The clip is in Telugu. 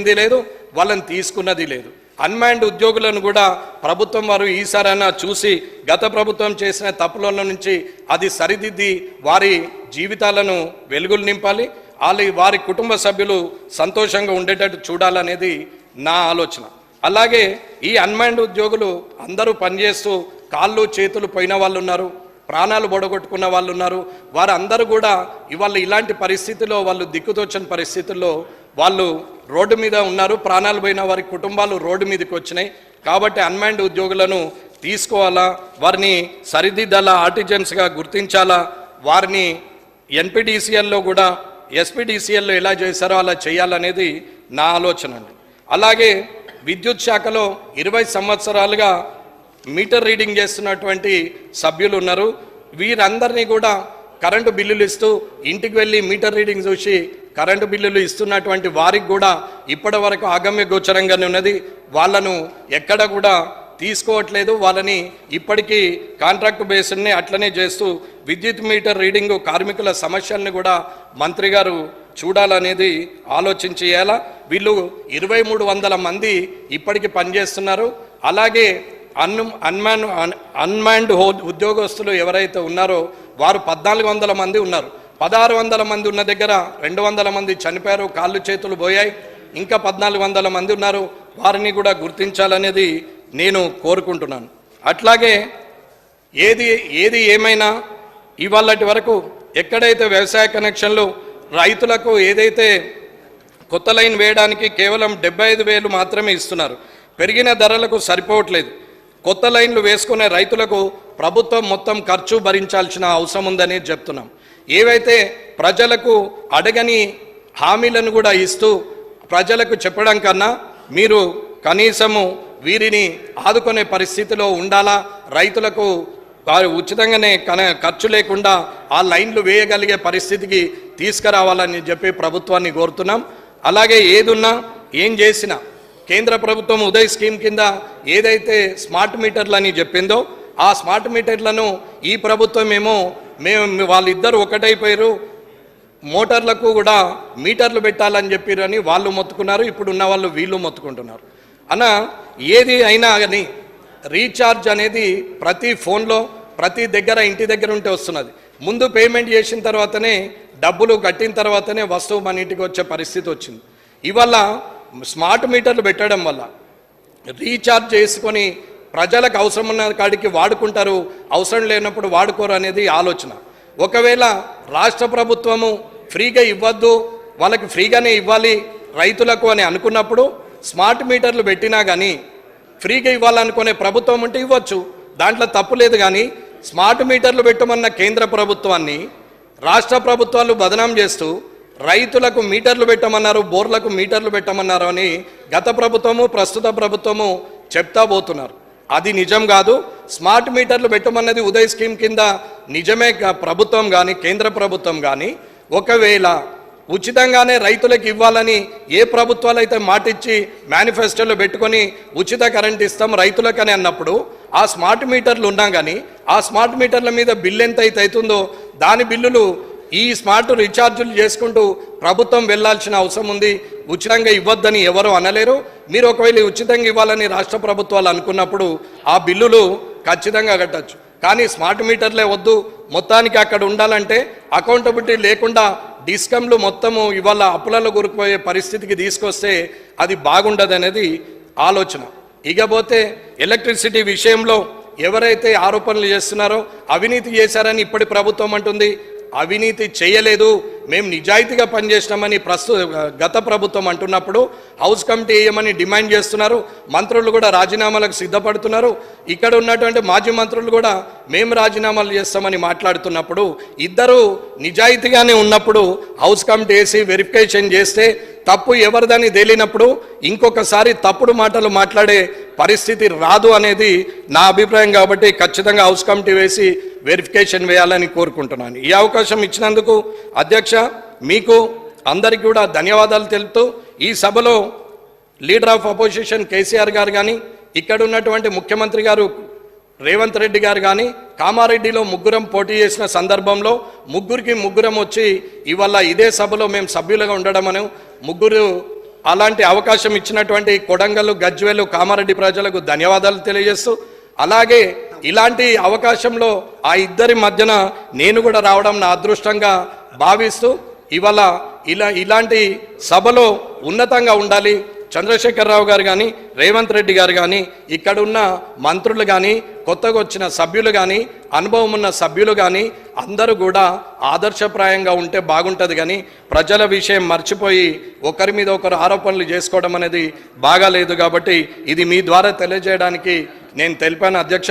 పోయింది లేదు, వాళ్ళని తీసుకున్నది లేదు. అన్మాన్డ్ ఉద్యోగులను కూడా ప్రభుత్వం వారు ఈసారైనా చూసి గత ప్రభుత్వం చేసిన తప్పుల నుంచి అది సరిదిద్ది వారి జీవితాలను వెలుగులు నింపాలి, వారి కుటుంబ సభ్యులు సంతోషంగా ఉండేటట్టు చూడాలనేది నా ఆలోచన. అలాగే ఈ అన్మాన్డ్ ఉద్యోగులు అందరూ పనిచేస్తూ కాళ్ళు చేతులు పోయిన వాళ్ళు ఉన్నారు, ప్రాణాలు బొడగొట్టుకున్న వాళ్ళు ఉన్నారు. వారందరూ కూడా ఇవాళ ఇలాంటి పరిస్థితుల్లో వాళ్ళు దిక్కుతోచని పరిస్థితుల్లో వాళ్ళు రోడ్డు మీద ఉన్నారు. ప్రాణాలు పోయిన వారి కుటుంబాలు రోడ్డు మీదకి వచ్చినాయి. కాబట్టి అన్మాన్డ్ ఉద్యోగులను తీసుకోవాలా, వారిని సరిదిద్దాలా, ఆర్టిజన్స్గా గుర్తించాలా, వారిని ఎన్పిడిసిఎల్లో కూడా ఎస్పీడీసీఎల్లో ఎలా చేశారో అలా చేయాలనేది నా ఆలోచన అండి. అలాగే విద్యుత్ శాఖలో 20 సంవత్సరాలుగా మీటర్ రీడింగ్ చేస్తున్నటువంటి సభ్యులు ఉన్నారు. వీరందరినీ కూడా కరెంటు బిల్లులు ఇస్తూ ఇంటికి వెళ్ళి మీటర్ రీడింగ్ చూసి కరెంటు బిల్లులు ఇస్తున్నటువంటి వారికి కూడా ఇప్పటి వరకు ఆగమ్య గోచరంగానే ఉన్నది. వాళ్ళను ఎక్కడ కూడా తీసుకోవట్లేదు. వాళ్ళని ఇప్పటికీ కాంట్రాక్ట్ బేస్డ్ని అట్లనే చేస్తూ విద్యుత్ మీటర్ రీడింగ్ కార్మికుల సమస్యల్ని కూడా మంత్రి గారు చూడాలనేది ఆలోచించేయాలా. వీళ్ళు 2300 మంది ఇప్పటికి పనిచేస్తున్నారు. అలాగే అన్మాన్డ్ ఉద్యోగస్తులు ఎవరైతే ఉన్నారో వారు 1400 మంది ఉన్నారు. 1600 మంది ఉన్న దగ్గర 200 మంది చనిపోయారు, కాళ్ళు చేతులు పోయాయి. ఇంకా 1400 మంది ఉన్నారు. వారిని కూడా గుర్తించాలనేది నేను కోరుకుంటున్నాను. అట్లాగే ఏది ఏమైనా ఇవాళటి వరకు ఎక్కడైతే వ్యవసాయ కనెక్షన్లు రైతులకు ఏదైతే కొత్త లైన్ వేయడానికి కేవలం 75,000 మాత్రమే ఇస్తున్నారు. పెరిగిన ధరలకు సరిపోవట్లేదు. కొత్త లైన్లు వేసుకునే రైతులకు ప్రభుత్వం మొత్తం ఖర్చు భరించాల్సిన అవసరం ఉందని చెప్తున్నాం. ఏవైతే ప్రజలకు అడగని హామీలను కూడా ఇస్తూ ప్రజలకు చెప్పడం కన్నా మీరు కనీసము వీరిని ఆదుకునే పరిస్థితిలో ఉండాలా, రైతులకు వారు ఉచితంగానే ఖర్చు లేకుండా ఆ లైన్లు వేయగలిగే పరిస్థితికి తీసుకురావాలని చెప్పి ప్రభుత్వాన్ని కోరుతున్నాం. అలాగే ఏదున్నా ఏం చేసినా కేంద్ర ప్రభుత్వం ఉదయ్ స్కీమ్ కింద ఏదైతే స్మార్ట్ మీటర్లు అని చెప్పిందో ఆ స్మార్ట్ మీటర్లను ఈ ప్రభుత్వం మేము వాళ్ళిద్దరు ఒకటైపోయారు, మోటార్లకు కూడా మీటర్లు పెట్టాలని చెప్పారని వాళ్ళు మొత్తుకున్నారు. ఇప్పుడు ఉన్న వాళ్ళు వీళ్ళు మొత్తుకుంటున్నారు. ఏది అయినా కానీ రీఛార్జ్ అనేది ప్రతి ఫోన్లో ప్రతి దగ్గర ఇంటి దగ్గర ఉంటే వస్తున్నది. ముందు పేమెంట్ చేసిన తర్వాతనే డబ్బులు కట్టిన తర్వాతనే వస్తువు మన ఇంటికి వచ్చే పరిస్థితి వచ్చింది. ఇవాళ స్మార్ట్ మీటర్లు పెట్టడం వల్ల రీఛార్జ్ చేసుకొని ప్రజలకు అవసరం ఉన్న కాడికి వాడుకుంటారు, అవసరం లేనప్పుడు వాడుకోరు అనేది ఆలోచన. ఒకవేళ రాష్ట్ర ప్రభుత్వము ఫ్రీగా ఇవ్వద్దు, వాళ్ళకి ఫ్రీగానే ఇవ్వాలి రైతులకు అని అనుకున్నప్పుడు స్మార్ట్ మీటర్లు పెట్టినా కానీ ఫ్రీగా ఇవ్వాలనుకునే ప్రభుత్వం ఉంటే ఇవ్వచ్చు, దాంట్లో తప్పు లేదు. కానీ స్మార్ట్ మీటర్లు పెట్టమన్న కేంద్ర ప్రభుత్వాన్ని రాష్ట్ర ప్రభుత్వాలు బదనాం చేస్తూ రైతులకు మీటర్లు పెట్టమన్నారు, బోర్లకు మీటర్లు పెట్టమన్నారు అని గత ప్రభుత్వము ప్రస్తుత ప్రభుత్వము చెప్తా పోతున్నారు. అది నిజం కాదు. స్మార్ట్ మీటర్లు పెట్టమన్నది ఉదయ్ స్కీమ్ కింద నిజమే. ప్రభుత్వం కానీ కేంద్ర ప్రభుత్వం కానీ ఒకవేళ ఉచితంగానే రైతులకు ఇవ్వాలని ఏ ప్రభుత్వాలు అయితే మాటిచ్చి మేనిఫెస్టోలో పెట్టుకొని ఉచిత కరెంట్ ఇస్తాం రైతులకని అన్నప్పుడు ఆ స్మార్ట్ మీటర్లు ఉన్నా కానీ ఆ స్మార్ట్ మీటర్ల మీద బిల్లు ఎంత అయితే అవుతుందో దాని బిల్లులు ఈ స్మార్ట్ రీఛార్జులు చేసుకుంటూ ప్రభుత్వం వెళ్లాల్సిన అవసరం ఉంది. ఉచితంగా ఇవ్వద్దని ఎవరు అనలేరు. మీరు ఒకవేళ ఉచితంగా ఇవ్వాలని రాష్ట్ర ప్రభుత్వాలు అనుకున్నప్పుడు ఆ బిల్లులు ఖచ్చితంగా కట్టచ్చు. కానీ స్మార్ట్ మీటర్లే వద్దు, మొత్తానికి అక్కడ ఉండాలంటే అకౌంటబిలిటీ లేకుండా డిస్కమ్లు మొత్తము ఇవాళ అప్పులలో గురికిపోయే పరిస్థితికి తీసుకొస్తే అది బాగుండదనేది ఆలోచన. ఇకపోతే ఎలక్ట్రిసిటీ విషయంలో ఎవరైతే ఆరోపణలు చేస్తున్నారో అవినీతి చేశారని ఇప్పటి ప్రభుత్వం అంటుంది. అవినీతి చేయలేదు, మేము నిజాయితీగా పనిచేసినామని గత ప్రభుత్వం అంటున్నప్పుడు హౌస్ కమిటీ వేయమని డిమాండ్ చేస్తున్నారు. మంత్రులు కూడా రాజీనామాలకు సిద్ధపడుతున్నారు. ఇక్కడ ఉన్నటువంటి మాజీ మంత్రులు కూడా మేము రాజీనామాలు చేస్తామని మాట్లాడుతున్నప్పుడు ఇద్దరు నిజాయితీగానే ఉన్నప్పుడు హౌస్ కమిటీ వేసి వెరిఫికేషన్ చేస్తే తప్పు ఎవరిదని తేలినప్పుడు ఇంకొకసారి తప్పుడు మాటలు మాట్లాడే పరిస్థితి రాదు అనేది నా అభిప్రాయం. కాబట్టి ఖచ్చితంగా హౌస్ కమిటీ వేసి వెరిఫికేషన్ వేయాలని కోరుకుంటున్నాను. ఈ అవకాశం ఇచ్చినందుకు అధ్యక్ష మీకు అందరికీ కూడా ధన్యవాదాలు తెలుపుతూ ఈ సభలో లీడర్ ఆఫ్ అపోజిషన్ కేసీఆర్ గారు కానీ ఇక్కడ ఉన్నటువంటి ముఖ్యమంత్రి గారు రేవంత్ రెడ్డి గారు కానీ కామారెడ్డిలో ముగ్గురం పోటీ చేసిన సందర్భంలో ముగ్గురం వచ్చి ఇవాళ ఇదే సభలో మేము సభ్యులుగా ఉండడం అని ముగ్గురు అలాంటి అవకాశం ఇచ్చినటువంటి కొడంగల్, గజ్వేలు, కామారెడ్డి ప్రజలకు ధన్యవాదాలు తెలియజేస్తూ, అలాగే ఇలాంటి అవకాశంలో ఆ ఇద్దరి మధ్యన నేను కూడా రావడం నా అదృష్టంగా భావిస్తూ, ఇవాళ ఇలాంటి సభలో ఉన్నతంగా ఉండాలి. చంద్రశేఖరరావు గారు కానీ, రేవంత్ రెడ్డి గారు కానీ, ఇక్కడున్న మంత్రులు కానీ, కొత్తగా వచ్చిన సభ్యులు కానీ, అనుభవం ఉన్న సభ్యులు కానీ అందరూ కూడా ఆదర్శప్రాయంగా ఉంటే బాగుంటుంది. కానీ ప్రజల విషయం మర్చిపోయి ఒకరి మీద ఒకరు ఆరోపణలు చేసుకోవడం అనేది బాగాలేదు. కాబట్టి ఇది మీ ద్వారా తెలియజేయడానికి నేను తెలిపాను అధ్యక్ష.